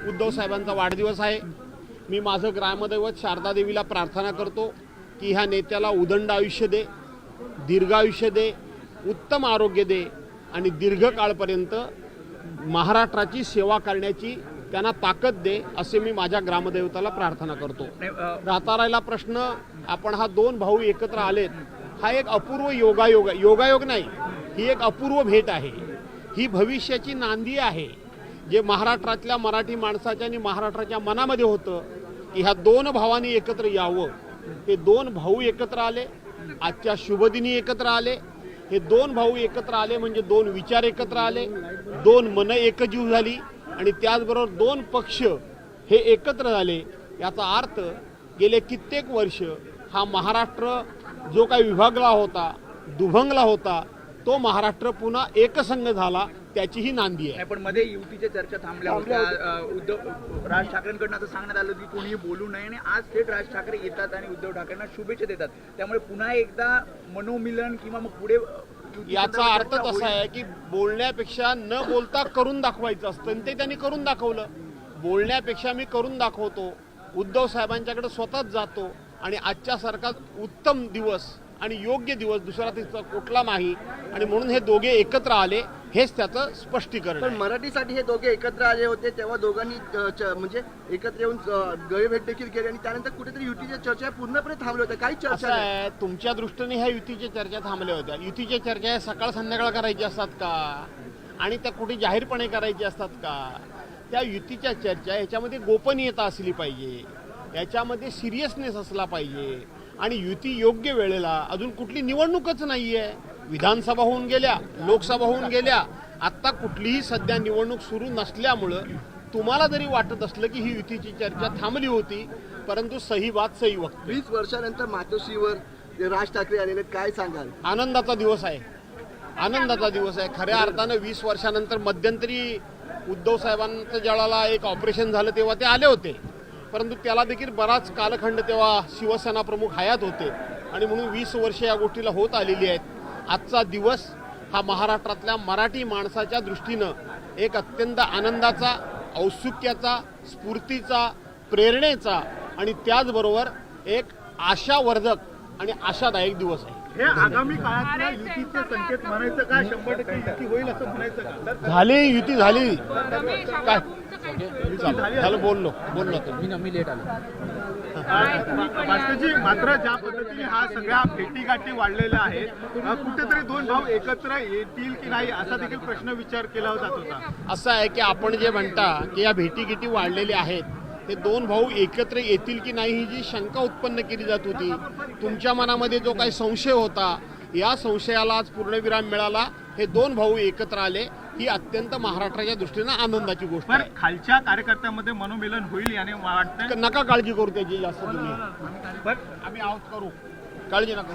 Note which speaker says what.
Speaker 1: उद्धव साहेबांचा वाढदिवस आहे। मी माझं ग्रामदैवत शारदा देवीला प्रार्थना करतो की ह्या नेत्याला उदंड आयुष्य दे, दीर्घ आयुष्य दे, उत्तम आरोग्य दे आणि दीर्घकाळपर्यंत महाराष्ट्राची सेवा करण्याची त्यांना ताकद दे, असे मी माझ्या ग्रामदेवताला प्रार्थना करतो। राहता प्रश्न, आपण हा दोन भाऊ एकत्र आलेत, हा एक अपूर्व योगायोग नाही, ही एक अपूर्व भेट आहे। ही भविष्याची नांदी आहे, जे महाराष्ट्रातल्या मराठी माणसाच्या आणि महाराष्ट्राच्या मनामध्ये होतं की ह्या दोन भावांनी एकत्र यावं। हे दोन भाऊ एकत्र आले, आजच्या शुभदिनी एकत्र आले। हे दोन भाऊ एकत्र आले म्हणजे दोन विचार एकत्र आले, दोन मन एकजीव झाली आणि त्याचबरोबर दोन पक्ष हे एकत्र झाले। याचा अर्थ गेले कित्येक वर्ष हा महाराष्ट्र जो काही विभागला होता, दुभंगला होता, तो महाराष्ट्र पुन्हा एकसंघ झाला, त्याची ही नांदी आहे।
Speaker 2: पण मध्ये युतीच्या चर्चा थांबल्या होत्या। राज ठाकरेंकडून असं सांगण्यात आलं की कोणी बोलू नये आणि आज थेट राज ठाकरे येतात आणि उद्धव ठाकरेंना शुभेच्छा देतात, त्यामुळे पुन्हा एकदा मनोमिलन किंवा मग पुढे
Speaker 1: याचा अर्थ तसा आहे की बोलण्यापेक्षा न बोलता करून दाखवायचं असतं, आणि ते त्यांनी करून दाखवलं। बोलण्यापेक्षा मी करून दाखवतो, उद्धव साहेबांच्याकडे स्वतःच जातो आणि आजच्या सारखा उत्तम दिवस आणि योग्य दिवस दुसरा तिचा कुठला नाही, आणि म्हणून हे दोघे एकत्र आले, हेच त्याचं स्पष्टीकरण
Speaker 3: पण मराठीसाठी हे दोघे एकत्र आले होते तेव्हा दोघांनी म्हणजे एकत्र येऊन गळभेट देखील केली आणि त्यानंतर कुठेतरी युतीच्या चर्चा पूर्णपणे थांबल्या होत्या। काही चर्चा
Speaker 1: आहे तुमच्या दृष्टीने ह्या युतीच्या चर्चा थांबल्या होत्या। युतीच्या चर्चा सकाळ संध्याकाळ करायची असतात का, आणि त्या कुठे जाहीरपणे करायची असतात का? त्या युतीच्या चर्चा ह्याच्यामध्ये गोपनीयता असली पाहिजे, याच्यामध्ये सिरियसनेस असला पाहिजे, आणि युती योग्य वेळेला, अजून कुठली निवडणूकच नाहीये, विधानसभा होऊन गेल्या, लोकसभा होऊन गेल्या, आता कुठलीही सध्या निवडणूक सुरू नसल्यामुळं तुम्हाला जरी वाटत असलं की ही युतीची चर्चा थांबली होती, परंतु सही बात सही वक्त।
Speaker 3: 20 वर्षानंतर मातोश्रीवर राज ठाकरे आलेले, काय सांगाल?
Speaker 1: आनंदाचा दिवस आहे, आनंदाचा दिवस आहे खऱ्या अर्थानं। 20 वर्षानंतर मध्यंतरी उद्धव साहेबांचं ज्यावेळेला एक ऑपरेशन झालं तेव्हा ते आले होते, परंतु त्याला देखील बराच कालखंड तेव्हा शिवसेना प्रमुख हयात होते, आणि म्हणून 20 वर्ष या गोष्टीला होत आलेली आहेत। आजचा दिवस हा महाराष्ट्रातल्या मराठी माणसाच्या दृष्टीनं एक अत्यंत आनंदाचा, औत्सुक्याचा, स्फूर्तीचा, प्रेरणेचा आणि त्याचबरोबर एक आशावर्धक आणि आशादायक दिवस आहे।
Speaker 4: हे आगामी काळातल्या युतीचे संकेत म्हणायचं का? 100% युती होईल असं म्हणायचं का?
Speaker 1: झाली युती झाली काय झालं? बोललो तुम्ही लेट आलो।
Speaker 4: भास्करजी, मात्र ज्या पद्धतीने हा सगळ्या भेटीगाठी वाढलेल्या आहेत, कुठेतरी दोन भाऊ एकत्र येतील की नाही असा देखील प्रश्न विचार केला जात होता।
Speaker 1: असं आहे की आपण जे म्हणता की या भेटीगिटी वाढलेल्या आहेत, ते दोन भाऊ एकत्र येतील की नाही ही जी शंका उत्पन्न केली जात होती, तुमच्या मनामध्ये जो काही संशय होता, या संशयाला आज पूर्णविराम मिळाला। हे दोन भाऊ एकत्र आले, ही अत्यंत महाराष्ट्राच्या दृष्टीनं आनंदाची गोष्ट आहे।
Speaker 4: खालच्या कार्यकर्त्यांमध्ये मनोमिलन होईल याने वाटतं?
Speaker 1: नका काळजी करू त्याची जास्त तुम्ही, आम्ही आहोत, करू, काळजी नका।